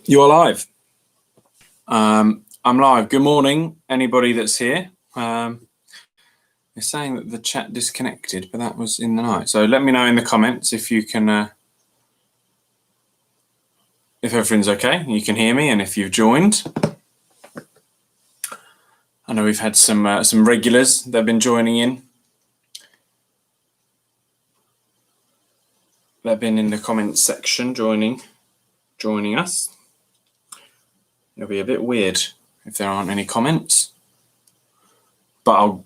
You're live. I'm live. Good morning, anybody that's here. It's saying that the chat disconnected, but that was in the night. So let me know in the comments if you can, if everything's okay, you can hear me, and if you've joined. I know we've had some regulars that have been joining in. They've been in the comments section joining us. It'll be a bit weird if there aren't any comments, but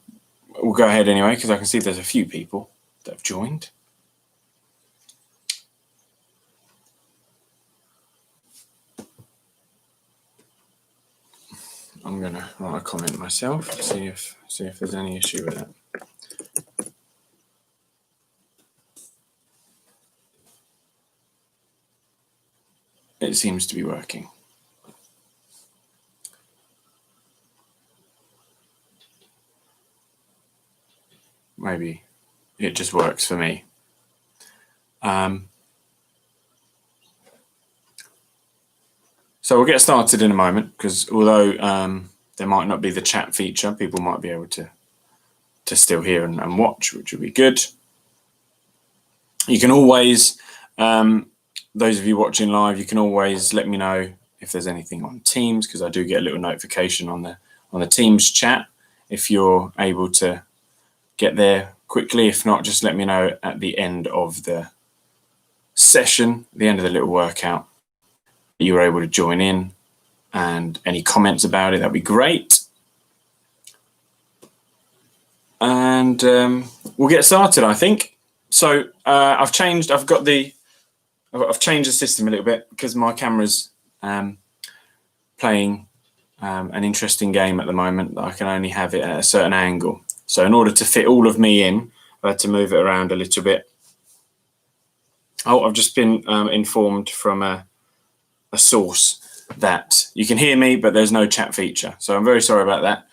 we'll go ahead anyway because I can see there's a few people that have joined. I'm gonna write a comment myself, see if there's any issue with that. It seems to be working. Maybe it just works for me. So we'll get started in a moment because although there might not be the chat feature, people might be able to still hear and watch, which would be good. You can always, those of you watching live, you can always let me know if there's anything on Teams because I do get a little notification on the Teams chat if you're able to get there quickly. If not, just let me know at the end of the session, the end of the little workout, that you were able to join in, and any comments about it, that'd be great. And we'll get started, I think. So I've changed the system a little bit because my camera's playing an interesting game at the moment that I can only have it at a certain angle. So in order to fit all of me in, I had to move it around a little bit. Oh, I've just been informed from a source that you can hear me, but there's no chat feature. So I'm very sorry about that.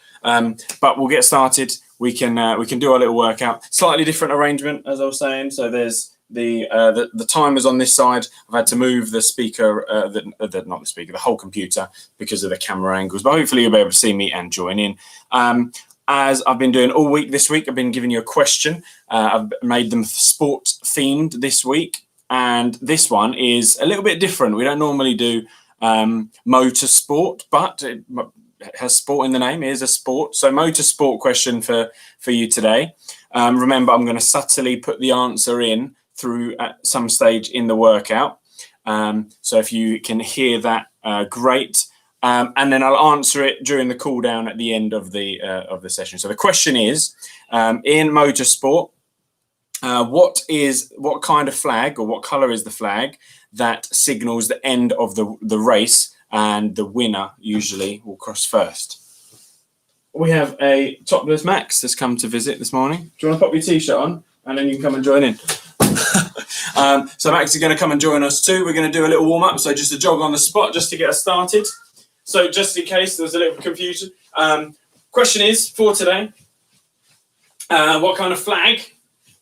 But we'll get started. We can do our little workout. Slightly different arrangement, as I was saying. So there's the timers on this side. I've had to move the speaker, the whole computer because of the camera angles. But hopefully you'll be able to see me and join in. As I've been doing all week this week, I've been giving you a question. I've made them sport themed this week. And this one is a little bit different. We don't normally do motorsport, but it has sport in the name. It is a sport. So motorsport question for you today. Remember, I'm going to subtly put the answer in through at some stage in the workout. So if you can hear that, great. And then I'll answer it during the cool down at the end of the session. So the question is, in motorsport, what kind of flag or what color is the flag that signals the end of the race and the winner usually will cross first? We have a topless Max that's come to visit this morning. Do you want to pop your t-shirt on and then you can come and join in? So Max is going to come and join us too. We're going to do a little warm up. So just a jog on the spot just to get us started. So just in case there's a little confusion, question is for today, what kind of flag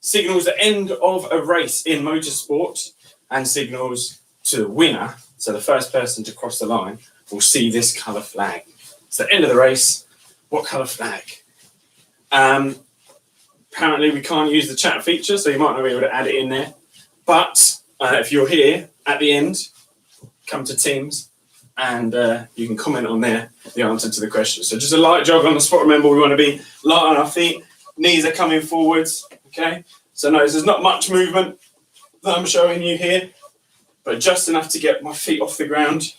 signals the end of a race in motorsport and signals to the winner? So the first person to cross the line will see this colour flag. It's the end of the race. What colour flag? Apparently we can't use the chat feature, so you might not be able to add it in there. But if you're here at the end, come to Teams. And you can comment on there the answer to the question. So just a light jog on the spot. Remember, we want to be light on our feet. Knees are coming forwards. Okay. So notice there's not much movement that I'm showing you here, but just enough to get my feet off the ground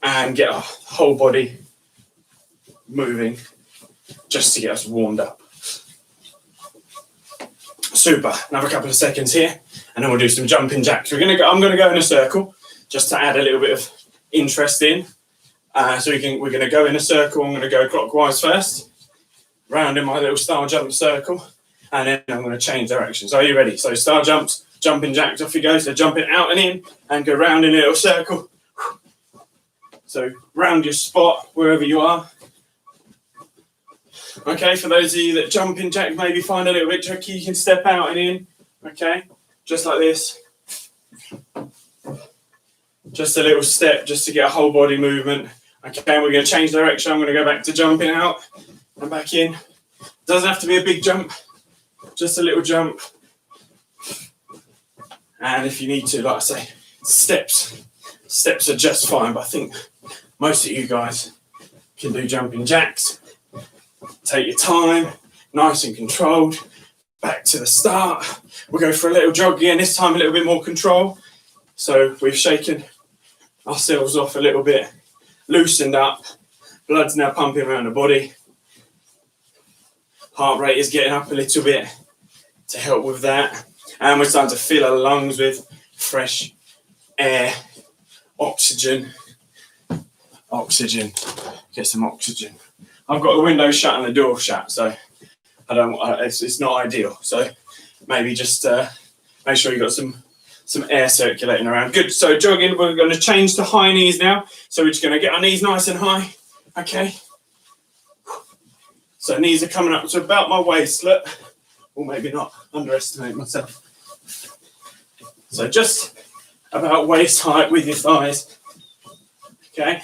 and get our whole body moving, just to get us warmed up. Super. Another couple of seconds here, and then we'll do some jumping jacks. I'm going to go in a circle just to add a little bit of interest in. So we're going to go in a circle. I'm going to go clockwise first, round in my little star jump circle, and then I'm going to change directions. Are you ready? So star jumps, jumping jacks, off you go. So jumping out and in, and go round in a little circle. So round your spot wherever you are. Okay, for those of you that jumping jack maybe find a little bit tricky, you can step out and in. Okay, just like this. Just a little step just to get a whole body movement. Okay, we're going to change direction. I'm going to go back to jumping out and back in. Doesn't have to be a big jump, just a little jump. And if you need to, like I say, steps are just fine, but I think most of you guys can do jumping jacks. Take your time, nice and controlled. Back to the start. We'll go for a little jog again, this time a little bit more control. So we've shaken ourselves off a little bit, loosened up, blood's now pumping around the body. Heart rate is getting up a little bit to help with that. And we're starting to fill our lungs with fresh air, oxygen. Get some oxygen. I've got the window shut and the door shut, so it's not ideal. So maybe just make sure you've got some air circulating around. Good. So jogging, we're going to change to high knees now. So we're just going to get our knees nice and high. Okay. So knees are coming up to about my waist. Look. Or maybe not. Underestimate myself. So just about waist height with your thighs. Okay.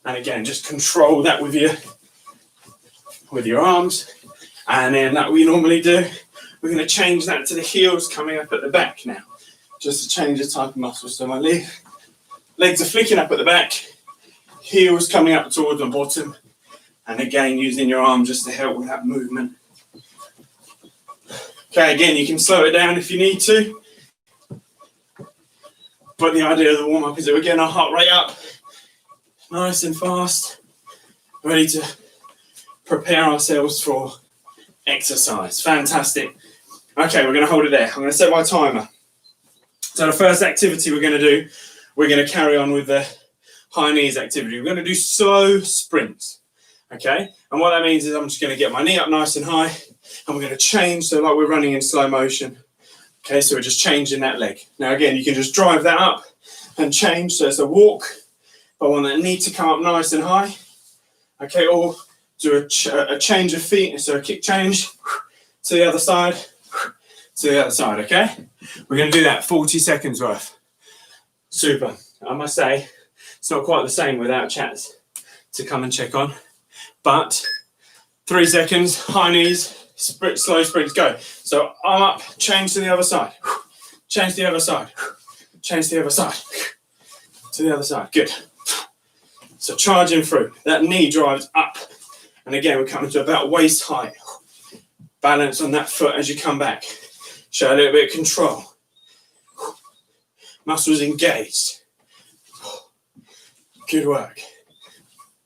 And again, just control that with your arms. And then that we normally do, we're going to change that to the heels coming up at the back now. Just to change the type of muscle. So my legs are flicking up at the back, heels coming up towards the bottom. And again, using your arm just to help with that movement. Okay, again, you can slow it down if you need to. But the idea of the warm-up is that we're getting our heart rate up, nice and fast, ready to prepare ourselves for exercise. Fantastic. Okay, we're going to hold it there. I'm going to set my timer. So the first activity we're going to do, we're going to carry on with the high knees activity. We're going to do slow sprints. Okay, and what that means is I'm just going to get my knee up nice and high, and we're going to change, so like we're running in slow motion. Okay, so we're just changing that leg. Now again, you can just drive that up and change, so it's a walk. I want that knee to come up nice and high. Okay, or do a change of feet, so a kick change to the other side, to the other side, okay? We're going to do that 40 seconds worth. Super. I must say, it's not quite the same without chats to come and check on. But 3 seconds, high knees, sprint, slow sprints, go. So arm up, change to the other side. Change to the other side. Change to the other side. To the other side. Good. So charging through. That knee drives up. And again, we're coming to about waist height. Balance on that foot as you come back. Show a little bit of control. Muscles engaged. Good work.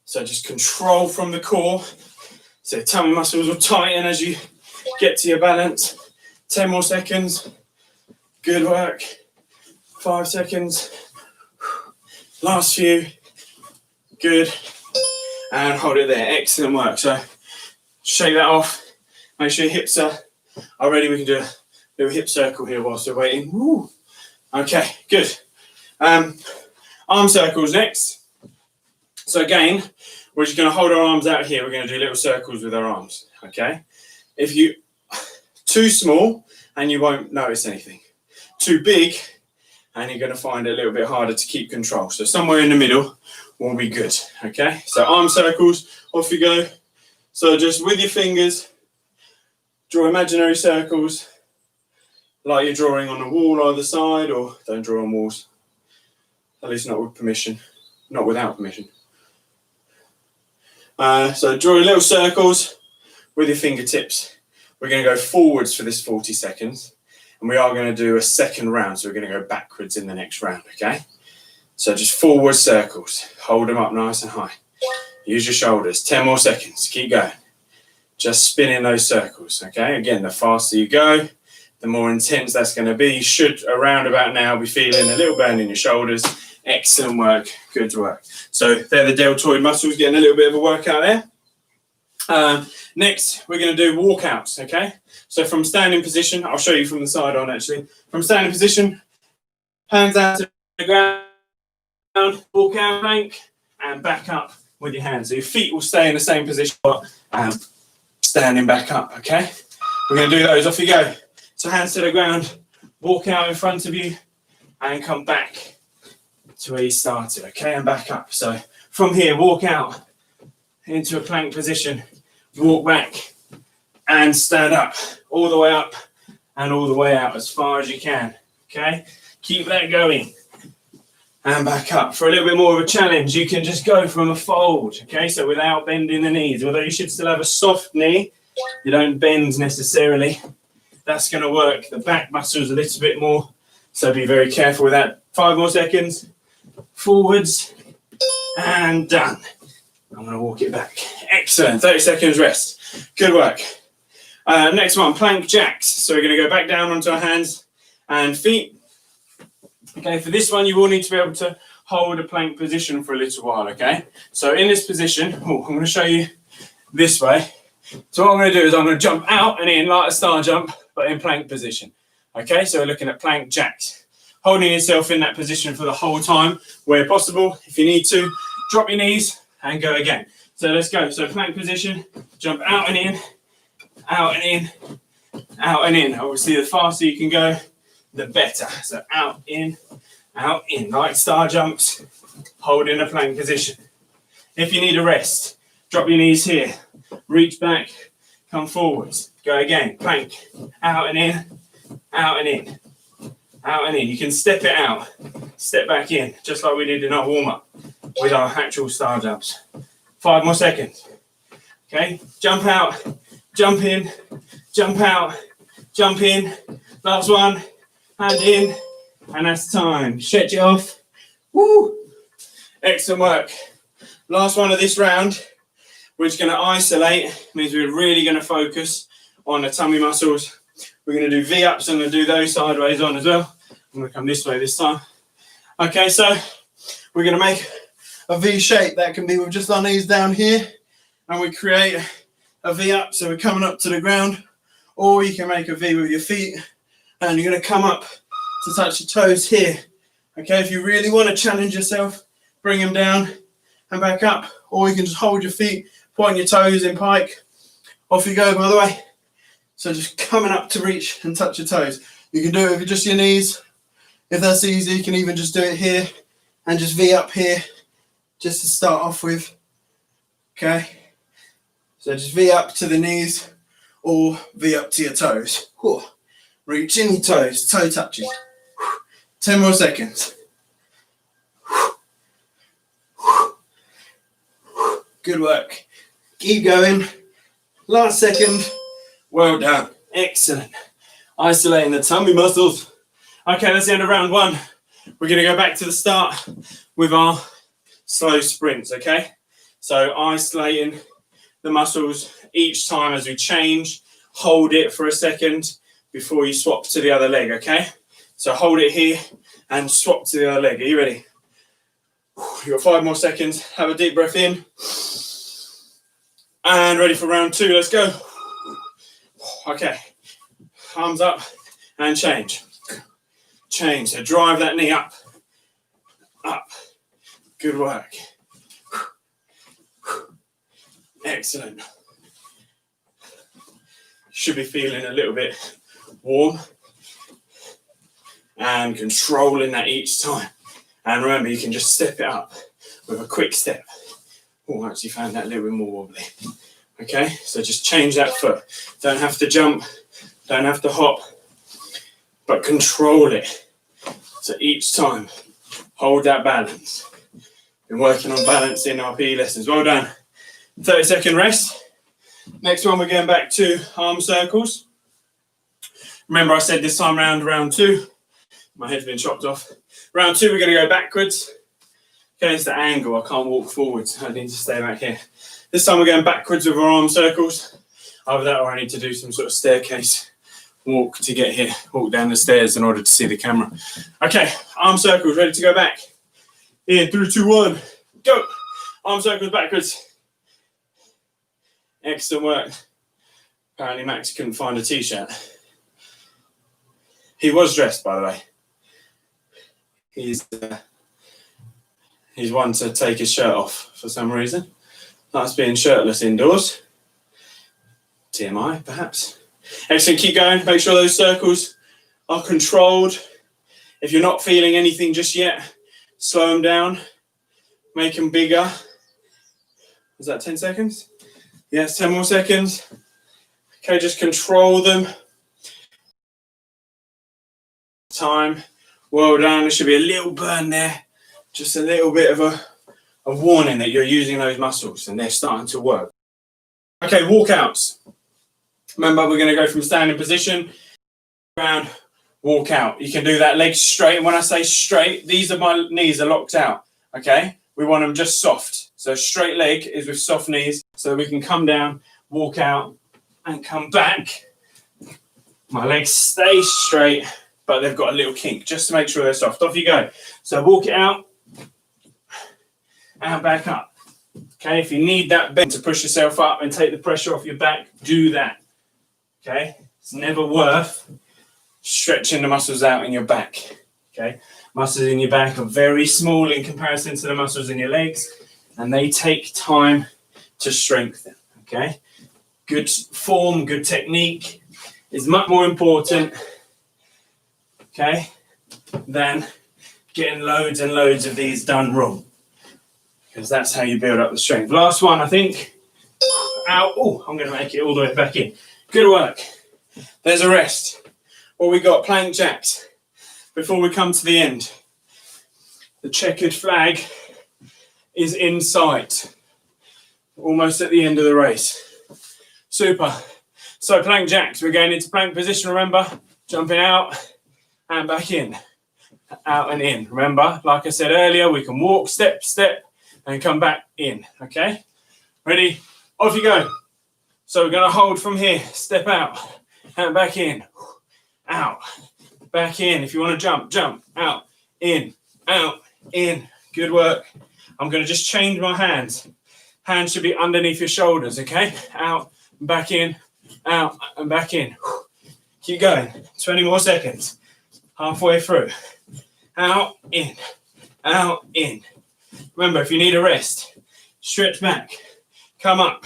So just control from the core. So tummy muscles will tighten as you get to your balance. 10 more seconds. Good work. 5 seconds. Last few. Good. And hold it there. Excellent work. So shake that off. Make sure your hips are ready. We can do a little hip circle here whilst we're waiting. Woo. Okay, good. Arm circles next. So again, we're just going to hold our arms out here. We're going to do little circles with our arms, okay? If you too small, and you won't notice anything. Too big, and you're going to find it a little bit harder to keep control. So somewhere in the middle will be good, okay? So arm circles, off you go. So just with your fingers, draw imaginary circles, like you're drawing on a wall either side, or don't draw on walls. At least not with permission, not without permission. So drawing little circles with your fingertips. We're going to go forwards for this 40 seconds. And we are going to do a second round. So we're going to go backwards in the next round, okay? So just forward circles. Hold them up nice and high. Use your shoulders. 10 more seconds. Keep going. Just spinning those circles, okay? Again, the faster you go, the more intense that's going to be. You should, around about now, be feeling a little burn in your shoulders. Excellent work. Good work. So they're the deltoid muscles, getting a little bit of a workout there. Next, we're going to do walkouts, okay? So from standing position, I'll show you from the side on actually. From standing position, hands down to the ground, walk out plank, and back up with your hands. So your feet will stay in the same position, but standing back up, okay? We're going to do those. Off you go. So hands to the ground, walk out in front of you, and come back to where you started, okay, and back up. So from here, walk out into a plank position, walk back and stand up, all the way up and all the way out as far as you can, okay? Keep that going. And back up. For a little bit more of a challenge, you can just go from a fold, okay? So without bending the knees, although you should still have a soft knee, you don't bend necessarily. That's going to work the back muscles a little bit more. So be very careful with that. 5 more seconds. Forwards. And done. I'm going to walk it back. Excellent. 30 seconds rest. Good work. Next one, plank jacks. So we're going to go back down onto our hands and feet. Okay, for this one, you will need to be able to hold a plank position for a little while, okay? So in this position, I'm going to show you this way. So what I'm going to do is I'm going to jump out and in like a star jump, but in plank position. Okay, so we're looking at plank jacks. Holding yourself in that position for the whole time where possible. If you need to, drop your knees and go again. So let's go. So plank position, jump out and in, out and in, out and in. Obviously, the faster you can go, the better. So out, in, like star jumps, hold in a plank position. If you need a rest, drop your knees here, reach back, come forwards, go again, plank, out and in, out and in, out and in. You can step it out, step back in, just like we did in our warm-up with our actual star jumps. 5 more seconds. Okay, jump out, jump in, jump out, jump in. Last one. Hand in, and that's time. Stretch it off. Woo! Excellent work. Last one of this round, we're just going to isolate. Means we're really going to focus on the tummy muscles. We're going to do V-ups. I'm going to do those sideways on as well. I'm going to come this way this time. Okay, so we're going to make a V shape. That can be with just our knees down here, and we create a V-up. So we're coming up to the ground, or you can make a V with your feet. And you're going to come up to touch your toes here. Okay, if you really want to challenge yourself, bring them down and back up. Or you can just hold your feet, point your toes in pike. Off you go, by the way. So just coming up to reach and touch your toes. You can do it with just your knees. If that's easy, you can even just do it here and just V up here, just to start off with. Okay, so just V up to the knees or V up to your toes. Whew. Reach in your toes, toe touches. 10 more seconds. Good work. Keep going. Last second. Well done. Excellent. Isolating the tummy muscles. Okay, that's the end of round 1. We're going to go back to the start with our slow sprints, okay? So isolating the muscles each time as we change. Hold it for a second before you swap to the other leg, okay? So hold it here and swap to the other leg. Are you ready? You've got 5 more seconds. Have a deep breath in. And ready for round 2. Let's go. Okay. Arms up and change. Change. So drive that knee up. Up. Good work. Excellent. Should be feeling a little bit warm and controlling that each time. And remember, you can just step it up with a quick step. Oh, I actually found that a little bit more wobbly. Okay, so just change that foot. Don't have to jump, don't have to hop, but control it. So each time, hold that balance. Been working on balance in our PE lessons. Well done. 30-second rest. Next one, we're going back to arm circles. Remember, I said this time round 2. My head's been chopped off. Round 2, we're going to go backwards. Okay, it's the angle. I can't walk forwards. I need to stay back here. This time, we're going backwards with our arm circles. Either that or I need to do some sort of staircase walk to get here. Walk down the stairs in order to see the camera. Okay, arm circles. Ready to go back. In 3, 2, 1. Go. Arm circles backwards. Excellent work. Apparently, Max couldn't find a T-shirt. He was dressed, by the way. He's one to take his shirt off for some reason. Likes being shirtless indoors. TMI, perhaps. Excellent, keep going. Make sure those circles are controlled. If you're not feeling anything just yet, slow them down, make them bigger. Is that 10 seconds? Yes, 10 more seconds. Okay, just control them. Time. Well done. There should be a little burn there. Just a little bit of a warning that you're using those muscles and they're starting to work. Okay, walkouts. Remember, we're going to go from standing position, round, walk out. You can do that legs straight. And when I say straight, these are my knees are locked out. Okay, we want them just soft. So straight leg is with soft knees, so we can come down, walk out, and come back. My legs stay straight, but they've got a little kink just to make sure they're soft. Off you go. So walk it out and back up. Okay, if you need that bend to push yourself up and take the pressure off your back, do that. Okay, it's never worth stretching the muscles out in your back. Okay, muscles in your back are very small in comparison to the muscles in your legs, and they take time to strengthen. Okay, good form, good technique is much more important, okay, than getting loads and loads of these done wrong, because that's how you build up the strength. Last one, I think. Out. Oh, I'm going to make it all the way back in. Good work. There's a rest. What we got? Plank jacks. Before we come to the end, the checkered flag is in sight. Almost at the end of the race. Super. So plank jacks. We're going into plank position. Remember, jumping out and back in, out and in. Remember, like I said earlier, we can walk step, step, and come back in. Okay. Ready? Off you go. So we're going to hold from here, step out, and back in, out, back in. If you want to jump, jump, out, in. Good work. I'm going to just change my hands. Hands should be underneath your shoulders, okay? Out, and back in, out, and back in. Keep going. 20 more seconds. Halfway through. Out, in, out, in. Remember, if you need a rest, stretch back, come up.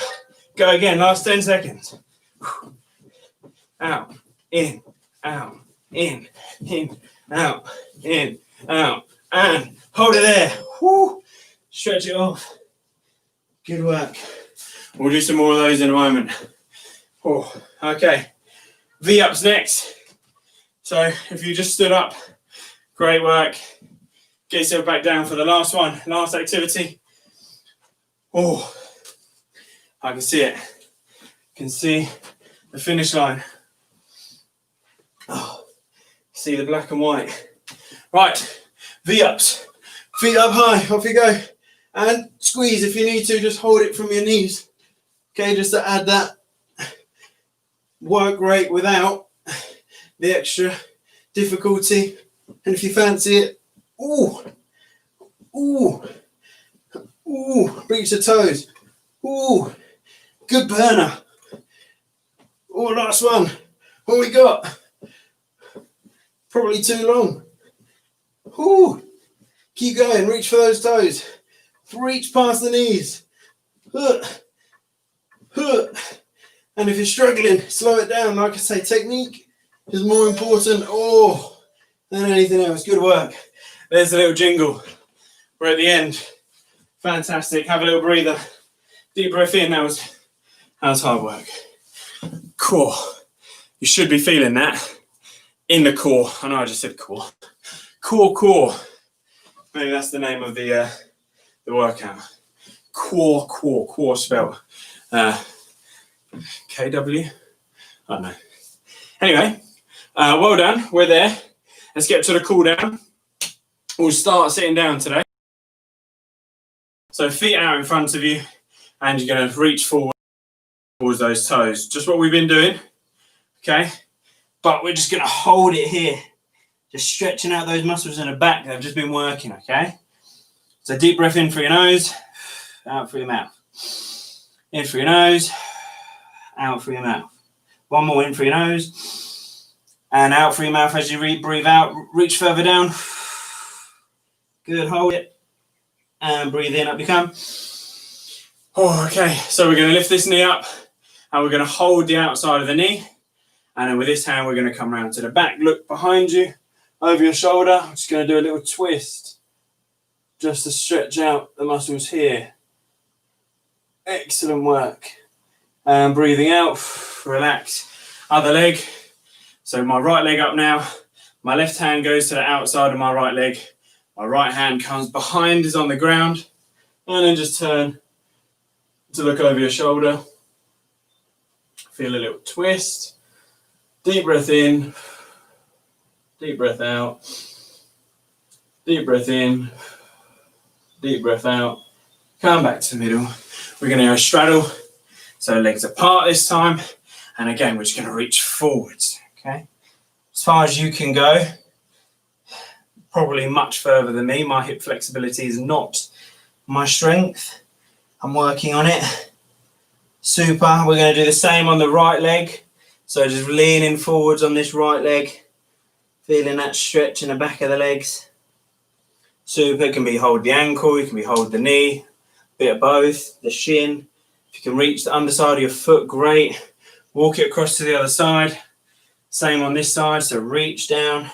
Go again, last 10 seconds. Out, in, out, in, out, in, out, and hold it there. Woo. Stretch it off. Good work. We'll do some more of those in a moment. Oh, okay. V-ups next. So if you just stood up, great work. Get yourself back down for the last one, last activity. Oh, I can see it. Can see the finish line. Oh, see the black and white. Right, V-ups. Feet up high, off you go. And squeeze if you need to, just hold it from your knees. Okay, just to add that work rate without the extra difficulty. And if you fancy it, ooh, reach the toes. Ooh, good burner. Oh, last one. What we got? Probably too long. Ooh, keep going. Reach for those toes. Reach past the knees. And if you're struggling, slow it down. Like I say, technique is more important than anything else. Good work. There's a little jingle. We're at the end. Fantastic. Have a little breather. Deep breath in. That was hard work. Core. You should be feeling that in the core. I know I just said core. Core. Maybe that's the name of the workout. Core spelled KW. I don't know. Anyway, well done. We're there. Let's get to the cool down. We'll start sitting down today. So feet out in front of you, and you're going to reach forward towards those toes. Just what we've been doing, okay? But we're just going to hold it here, just stretching out those muscles in the back that have just been working, okay? So deep breath in through your nose, out through your mouth. In through your nose, out through your mouth. One more in through your nose, and out through your mouth as you breathe out. Reach further down. Good, hold it. And breathe in, up you come. Oh, okay, so we're going to lift this knee up and we're going to hold the outside of the knee. And then with this hand, we're going to come around to the back. Look behind you, over your shoulder. I'm just going to do a little twist. just to stretch out the muscles here. Excellent work. And breathing out, relax. Other leg. So my right leg up now. My left hand goes to the outside of my right leg. My right hand comes behind, is on the ground. And then just turn to look over your shoulder. Feel a little twist. Deep breath in. Deep breath out. Deep breath in. Deep breath out. Come back to the middle. We're going to go straddle. So legs apart this time. And again, we're just going to reach forwards. Okay. As far as you can go. Probably much further than me. My hip flexibility is not my strength. I'm working on it. Super. We're going to do the same on the right leg. So just leaning forwards on this right leg. Feeling that stretch in the back of the legs. Super. It can be hold the ankle. It can be hold the knee. Bit of both. The shin. If you can reach the underside of your foot, great. Walk it across to the other side. Same on this side. So reach down.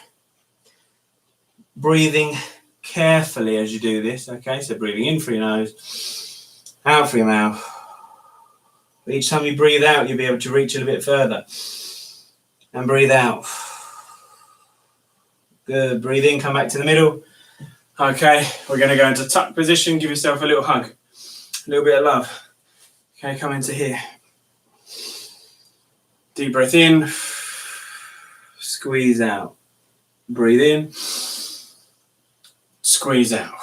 Breathing carefully as you do this. Okay, so breathing in through your nose, out through your mouth. Each time you breathe out, you'll be able to reach it a bit further. And breathe out. Good. Breathe in, come back to the middle. Okay, we're going to go into tuck position. Give yourself a little hug. A little bit of love. Okay, come into here. Deep breath in. Squeeze out. Breathe in. Squeeze out.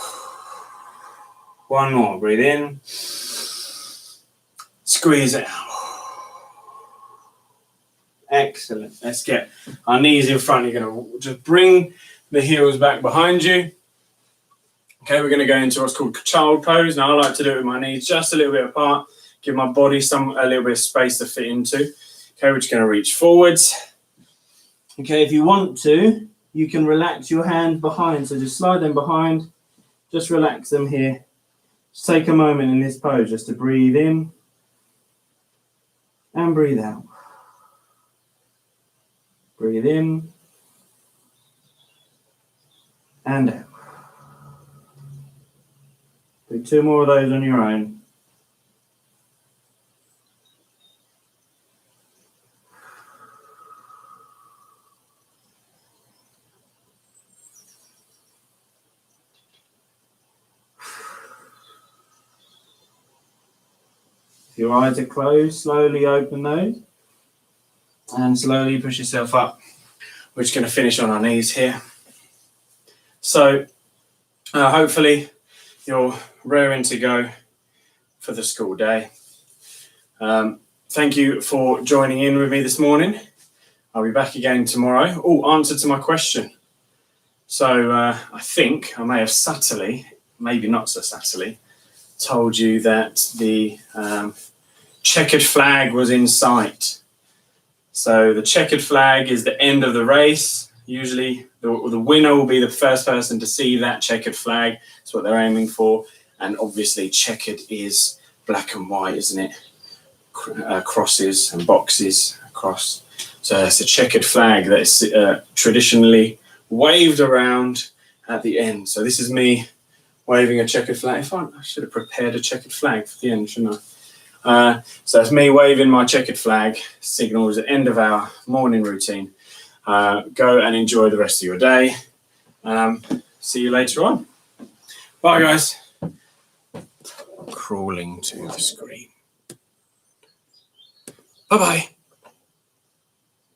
One more. Breathe in. Squeeze out. Excellent. Let's get our knees in front. You're going to just bring the heels back behind you. Okay, we're going to go into what's called child pose. Now, I like to do it with my knees just a little bit apart. Give my body a little bit of space to fit into. Okay, we're just going to reach forwards. Okay, if you want to, you can relax your hand behind. So just slide them behind. Just relax them here. Just take a moment in this pose just to breathe in and breathe out. Breathe in and out. Do 2 more of those on your own. If your eyes are closed, slowly open those and slowly push yourself up. We're just going to finish on our knees here. So hopefully you're raring to go for the school day. Thank you for joining in with me this morning. I'll be back again tomorrow. Oh, answer to my question. So I think I may have subtly, maybe not so subtly, told you that the checkered flag was in sight. So the checkered flag is the end of the race. Usually the winner will be the first person to see that checkered flag. That's what they're aiming for. And obviously checkered is black and white, isn't it? Crosses and boxes across. So it's a checkered flag that is traditionally waved around at the end. So this is me waving a checkered flag. I should have prepared a checkered flag for the end, shouldn't I? So it's me waving my checkered flag. Signals the end of our morning routine. Go and enjoy the rest of your day. See you later on. Bye, guys. Crawling to the screen. Bye-bye.